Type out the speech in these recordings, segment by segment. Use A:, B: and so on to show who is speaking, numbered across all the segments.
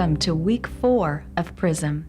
A: Welcome to week 4 of PRISM.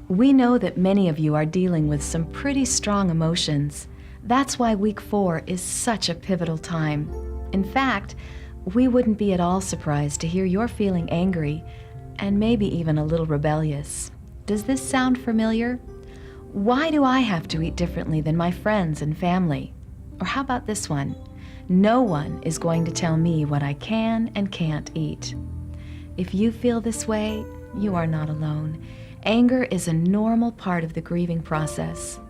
A: We know that many of you are dealing with some pretty strong emotions. That's why week 4 is such a pivotal time. In fact, we wouldn't be at all surprised to hear you're feeling angry and maybe even a little rebellious. Does this sound familiar? Why do I have to eat differently than my friends and family? Or how about this one? No one is going to tell me what I can and can't eat. If you feel this way, you are not alone. Anger is a normal part of the grieving process.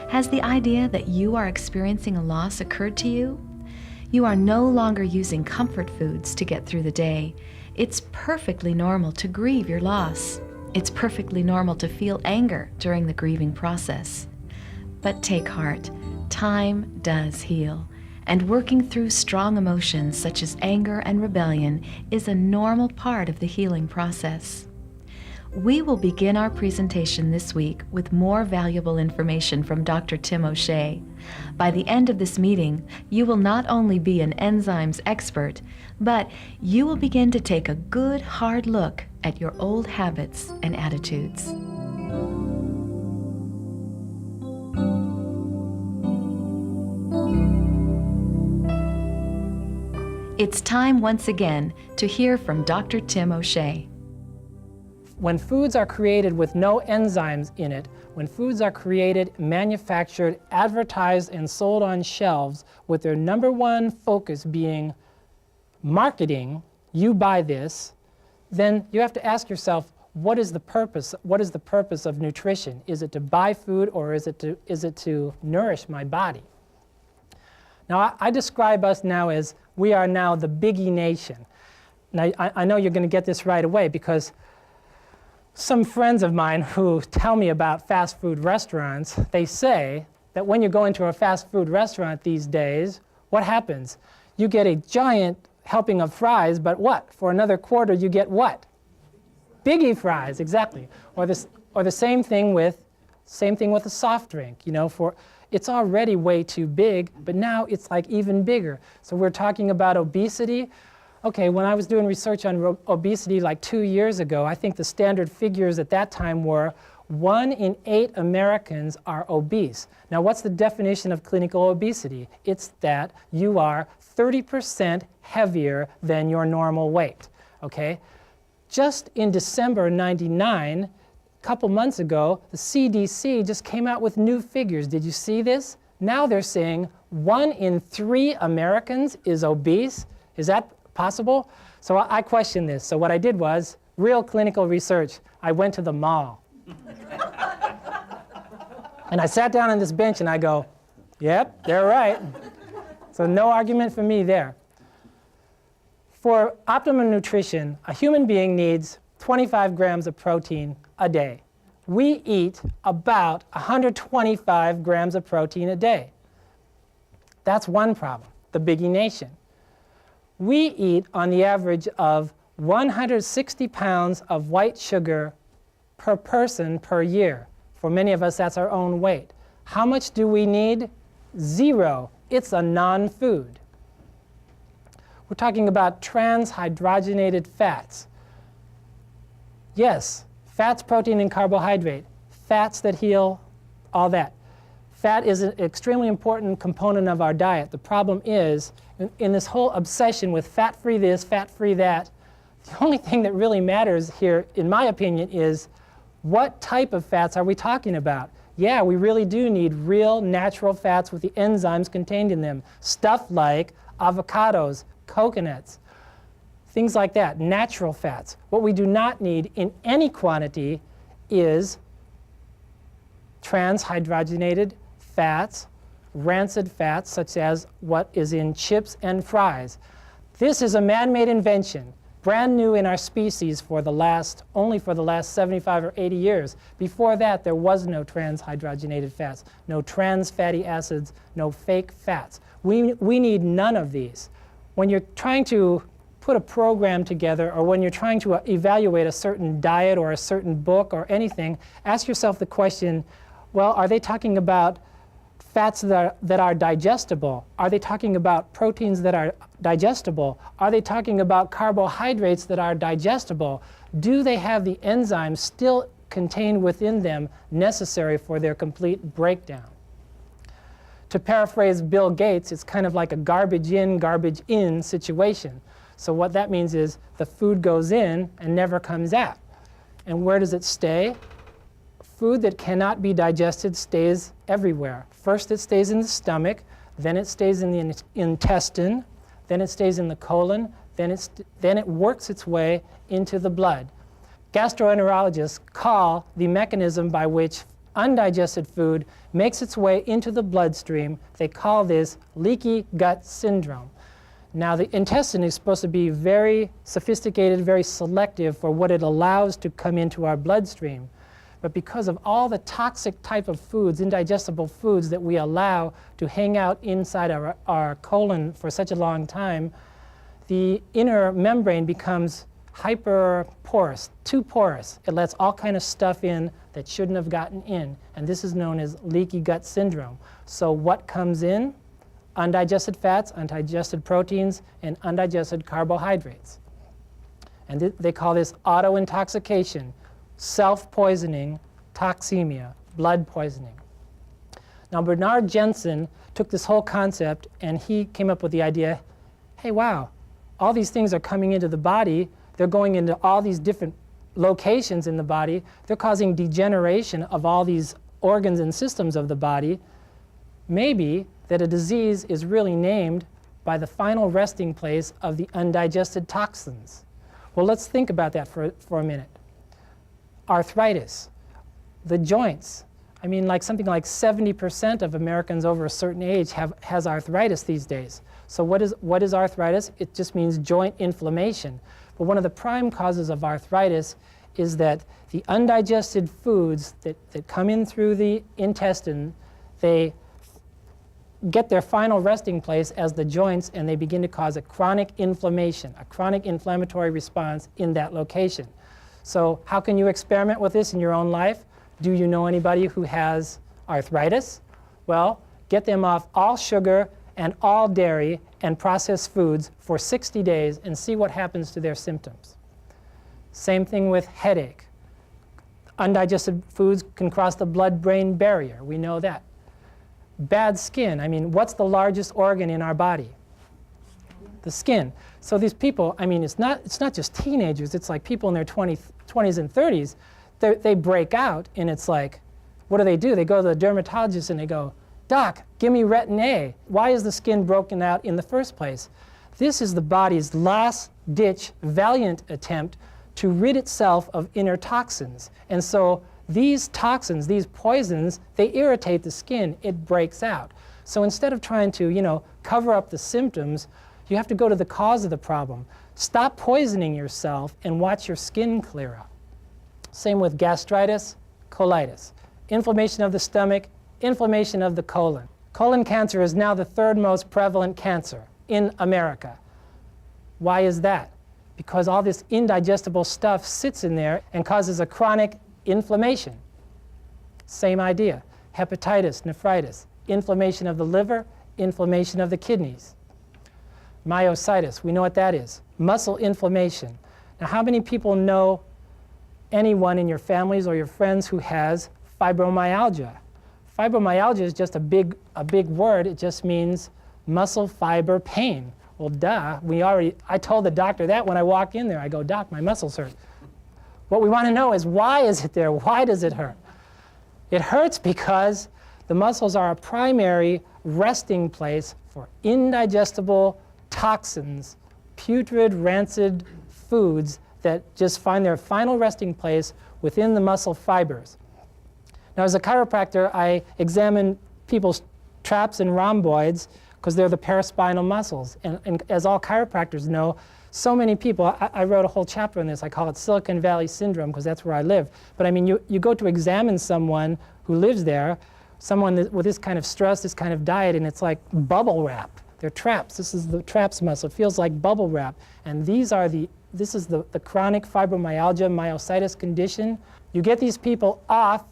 A: Has the idea that you are experiencing a loss occurred to you? You are no longer using comfort foods to get through the day. It's perfectly normal to grieve your loss. It's perfectly normal to feel anger during the grieving process. But take heart, time does heal. And working through strong emotions such as anger and rebellion is a normal part of the healing process. We will begin our presentation this week with more valuable information from Dr. Tim O'Shea. By the end of this meeting, you will not only be an enzymes expert, but you will begin to take a good hard look at your old habits and attitudes. It's time once again to hear from Dr. Tim O'Shea.
B: When foods are created with no enzymes in it, when foods are created, manufactured, advertised, and sold on shelves with their number one focus being marketing, you buy this, then you have to ask yourself, what is the purpose? What is the purpose of nutrition? Is it to buy food, or is it to nourish my body? Now, I describe us now as we are now the biggie nation. Now, I know you're going to get this right away, because some friends of mine who tell me about fast food restaurants, they say that when you go into a fast food restaurant these days, what happens? You get a giant helping of fries, but what? For another quarter, you get what? Biggie fries, exactly. Or the same thing with a soft drink. You know, it's already way too big, but now it's like even bigger. So we're talking about obesity. Okay, when I was doing research on obesity like 2 years ago, I think the standard figures at that time were 1 in 8 Americans are obese. Now, what's the definition of clinical obesity? It's that you are 30% heavier than your normal weight, okay? Just in December '99, a couple months ago, the CDC just came out with new figures. Did you see this? Now they're saying 1 in 3 Americans is obese. Is that possible? So I question this. So what I did was real clinical research. I went to the mall. And I sat down on this bench and I go, yep, they're right. So no argument for me there. For optimum nutrition, a human being needs 25 grams of protein a day. We eat about 125 grams of protein a day. That's one problem, the biggie nation. We eat on the average of 160 pounds of white sugar per person per year. For many of us, that's our own weight. How much do we need? 0. It's a non-food. We're talking about transhydrogenated fats. Yes, fats, protein, and carbohydrate. Fats that heal, all that. Fat is an extremely important component of our diet. The problem is, in this whole obsession with fat-free this, fat-free that, the only thing that really matters here, in my opinion, is what type of fats are we talking about? Yeah, we really do need real natural fats with the enzymes contained in them. Stuff like avocados, coconuts, things like that, natural fats. What we do not need in any quantity is transhydrogenated fats, rancid fats, such as what is in chips and fries. This is a man-made invention, brand new in our species only for the last 75 or 80 years. Before that, there was no transhydrogenated fats, no trans fatty acids, no fake fats. We need none of these. When you're trying to put a program together, or when you're trying to evaluate a certain diet or a certain book or anything, ask yourself the question, well, are they talking about fats that are digestible? Are they talking about proteins that are digestible? Are they talking about carbohydrates that are digestible? do they have the enzymes still contained within them necessary for their complete breakdown? To paraphrase Bill Gates, it's kind of like a garbage in situation. So what that means is the food goes in and never comes out. And where does it stay? Food that cannot be digested stays everywhere. First it stays in the stomach, then it stays in the intestine, then it stays in the colon, then it works its way into the blood. Gastroenterologists call the mechanism by which undigested food makes its way into the bloodstream, they call this leaky gut syndrome. Now the intestine is supposed to be very sophisticated, very selective for what it allows to come into our bloodstream. But because of all the toxic type of foods, indigestible foods that we allow to hang out inside our colon for such a long time, the inner membrane becomes hyperporous, too porous. It lets all kind of stuff in that shouldn't have gotten in. And this is known as leaky gut syndrome. So what comes in? Undigested fats, undigested proteins, and undigested carbohydrates. And they call this auto-intoxication, self-poisoning, toxemia, blood poisoning. Now Bernard Jensen took this whole concept and he came up with the idea, hey, wow, all these things are coming into the body, they're going into all these different locations in the body, they're causing degeneration of all these organs and systems of the body. Maybe that a disease is really named by the final resting place of the undigested toxins. Well, let's think about that for a minute. Arthritis, the joints. I mean, like something like 70% of Americans over a certain age has arthritis these days. So what is arthritis? It just means joint inflammation. But one of the prime causes of arthritis is that the undigested foods that come in through the intestine, they get their final resting place as the joints, and they begin to cause a chronic inflammation, a chronic inflammatory response in that location. So how can you experiment with this in your own life? Do you know anybody who has arthritis? Well, get them off all sugar and all dairy and processed foods for 60 days and see what happens to their symptoms. Same thing with headache. Undigested foods can cross the blood-brain barrier. We know that. Bad skin. I mean, what's the largest organ in our body? The skin. So these people, I mean, it's not just teenagers. It's like people in their 20s and 30s. They break out, and it's like, what do? They go to the dermatologist and they go, Doc, give me retin A. Why is the skin broken out in the first place? This is the body's last-ditch, valiant attempt to rid itself of inner toxins. And so these toxins, these poisons, they irritate the skin. It breaks out. So instead of trying to, cover up the symptoms, you have to go to the cause of the problem. Stop poisoning yourself and watch your skin clear up. Same with gastritis, colitis, inflammation of the stomach, inflammation of the colon. Colon cancer is now the third most prevalent cancer in America. Why is that? Because all this indigestible stuff sits in there and causes a chronic inflammation. Same idea. Hepatitis, nephritis, inflammation of the liver, inflammation of the kidneys. Myositis, we know what that is. Muscle inflammation. Now, how many people know anyone in your families or your friends who has fibromyalgia? Fibromyalgia is just a big word. It just means muscle fiber pain. Well, duh. I told the doctor that when I walked in there. I go, Doc, my muscles hurt. What we want to know is, why is it there? Why does it hurt? It hurts because the muscles are a primary resting place for indigestible toxins, putrid, rancid foods that just find their final resting place within the muscle fibers. Now, as a chiropractor, I examine people's traps and rhomboids because they're the paraspinal muscles. And as all chiropractors know, so many people, I wrote a whole chapter on this. I call it Silicon Valley Syndrome because that's where I live. But I mean, you go to examine someone who lives there, someone with this kind of stress, this kind of diet, and it's like bubble wrap. They're traps. This is the traps muscle. It feels like bubble wrap. And this is the chronic fibromyalgia, myositis condition. You get these people off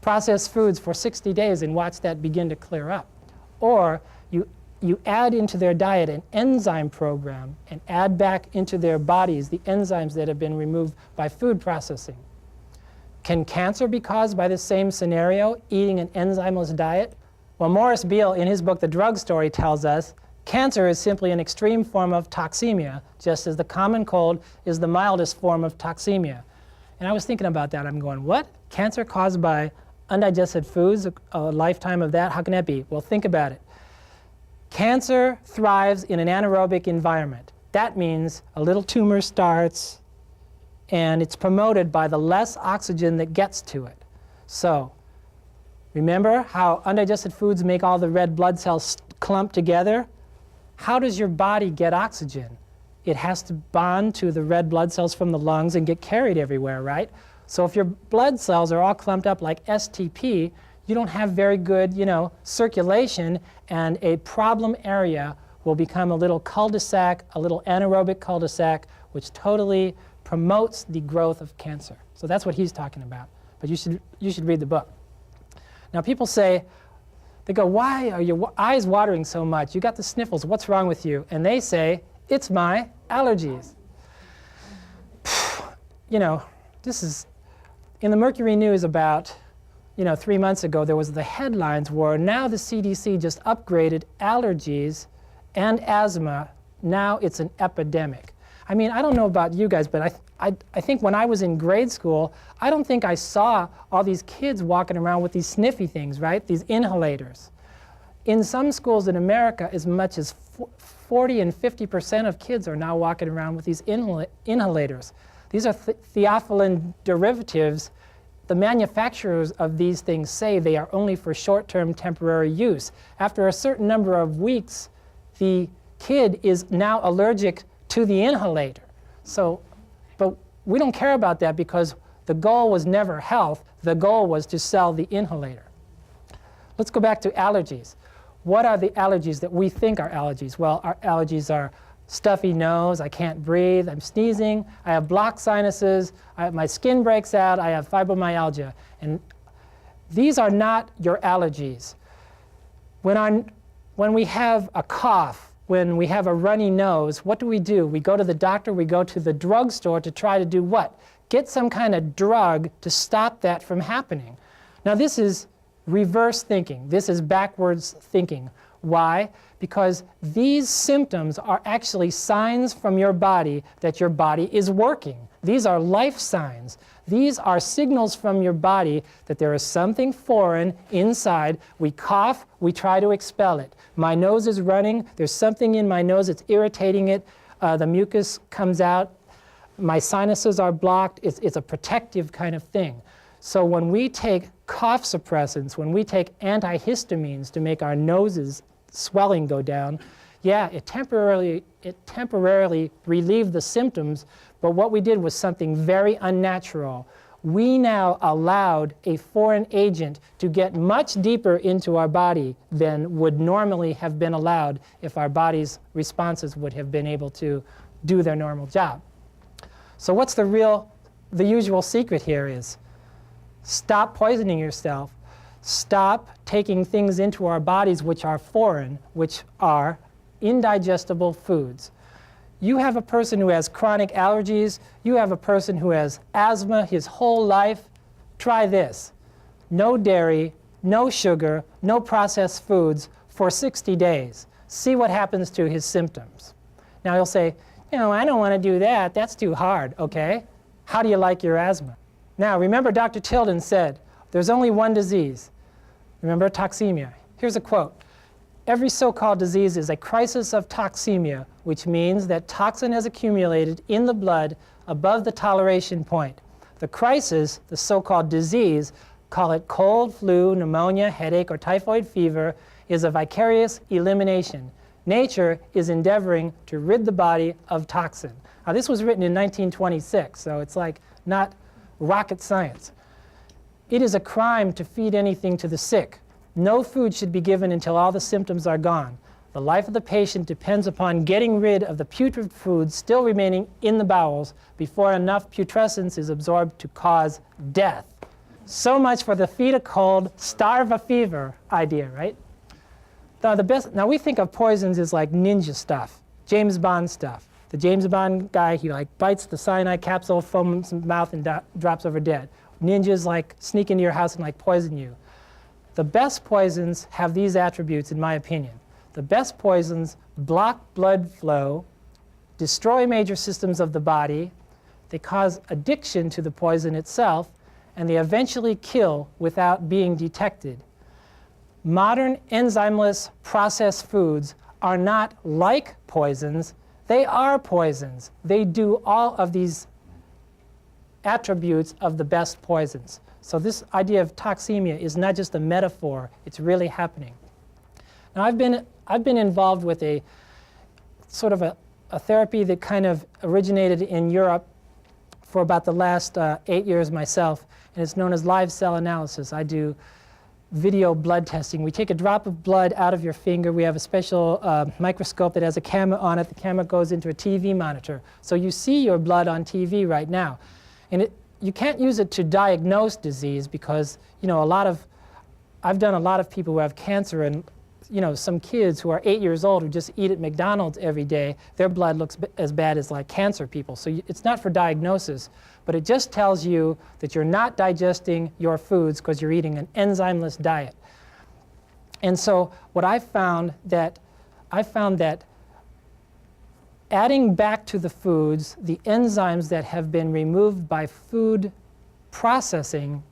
B: processed foods for 60 days and watch that begin to clear up. Or you you add into their diet an enzyme program and add back into their bodies the enzymes that have been removed by food processing. Can cancer be caused by the same scenario, eating an enzymeless diet? Well, Morris Beal, in his book The Drug Story, tells us cancer is simply an extreme form of toxemia, just as the common cold is the mildest form of toxemia. And I was thinking about that. I'm going, what? Cancer caused by undigested foods, a lifetime of that? How can that be? Well, think about it. Cancer thrives in an anaerobic environment. That means a little tumor starts, and it's promoted by the less oxygen that gets to it. So, remember how undigested foods make all the red blood cells clump together? How does your body get oxygen? It has to bond to the red blood cells from the lungs and get carried everywhere, right? So if your blood cells are all clumped up like STP, you don't have very good, circulation, and a problem area will become a little cul-de-sac, a little anaerobic cul-de-sac, which totally promotes the growth of cancer. So that's what he's talking about. But you should read the book. Now people say, they go, why are your eyes watering so much? You got the sniffles, what's wrong with you? And they say, it's my allergies. This is, in the Mercury News about, 3 months ago, there was the headlines where now the CDC just upgraded allergies and asthma. Now it's an epidemic. I mean, I don't know about you guys, but I think when I was in grade school, I don't think I saw all these kids walking around with these sniffy things, right? These inhalators. In some schools in America, as much as 40 and 50% of kids are now walking around with these inhalators. These are theophylline derivatives. The manufacturers of these things say they are only for short-term temporary use. After a certain number of weeks, the kid is now allergic to the inhalator. But we don't care about that because the goal was never health. The goal was to sell the inhalator. Let's go back to allergies. What are the allergies that we think are allergies? Well, our allergies are stuffy nose, I can't breathe, I'm sneezing, I have blocked sinuses, my skin breaks out, I have fibromyalgia. And these are not your allergies. When we have a cough, when we have a runny nose, what do? We go to the doctor, we go to the drugstore to try to do what? Get some kind of drug to stop that from happening. Now this is reverse thinking. This is backwards thinking. Why? Because these symptoms are actually signs from your body that your body is working. These are life signs. These are signals from your body that there is something foreign inside. We cough, we try to expel it. My nose is running, there's something in my nose that's irritating it. The mucus comes out, my sinuses are blocked. It's a protective kind of thing. So when we take cough suppressants, when we take antihistamines to make our noses swelling go down, yeah, it temporarily relieved the symptoms, but what we did was something very unnatural. We now allowed a foreign agent to get much deeper into our body than would normally have been allowed if our body's responses would have been able to do their normal job. So what's the usual secret here is, stop poisoning yourself. Stop taking things into our bodies which are foreign, which are indigestible foods. You have a person who has chronic allergies. You have a person who has asthma his whole life. Try this. No dairy, no sugar, no processed foods for 60 days. See what happens to his symptoms. Now he'll say, I don't want to do that. That's too hard, okay? How do you like your asthma? Now remember Dr. Tilden said, there's only one disease. Remember toxemia. Here's a quote. Every so-called disease is a crisis of toxemia, which means that toxin has accumulated in the blood above the toleration point. The crisis, the so-called disease, call it cold, flu, pneumonia, headache, or typhoid fever, is a vicarious elimination. Nature is endeavoring to rid the body of toxin. Now this was written in 1926, so it's like not rocket science. It is a crime to feed anything to the sick. No food should be given until all the symptoms are gone. The life of the patient depends upon getting rid of the putrid foods still remaining in the bowels before enough putrescence is absorbed to cause death. So much for the feed a cold, starve a fever idea, right? Now we think of poisons as like ninja stuff, James Bond stuff. The James Bond guy, he like bites the cyanide capsule, foams in his mouth, and drops over dead. Ninjas like sneak into your house and like poison you. The best poisons have these attributes, in my opinion. The best poisons block blood flow, destroy major systems of the body, they cause addiction to the poison itself, and they eventually kill without being detected. Modern enzymeless processed foods are not like poisons, they are poisons. They do all of these attributes of the best poisons. So this idea of toxemia is not just a metaphor, it's really happening. Now I've been involved with a sort of a therapy that kind of originated in Europe for about the last 8 years myself, and it's known as live cell analysis. I do video blood testing. We take a drop of blood out of your finger. We have a special microscope that has a camera on it. The camera goes into a TV monitor. So you see your blood on TV right now. And you can't use it to diagnose disease because, you know, I've done a lot of people who have cancer, and, you know, some kids who are 8 years old who just eat at McDonald's every day, their blood looks as bad as like cancer people. So it's not for diagnosis, but it just tells you that you're not digesting your foods because you're eating an enzymeless diet. And so what I found that adding back to the foods the enzymes that have been removed by food processing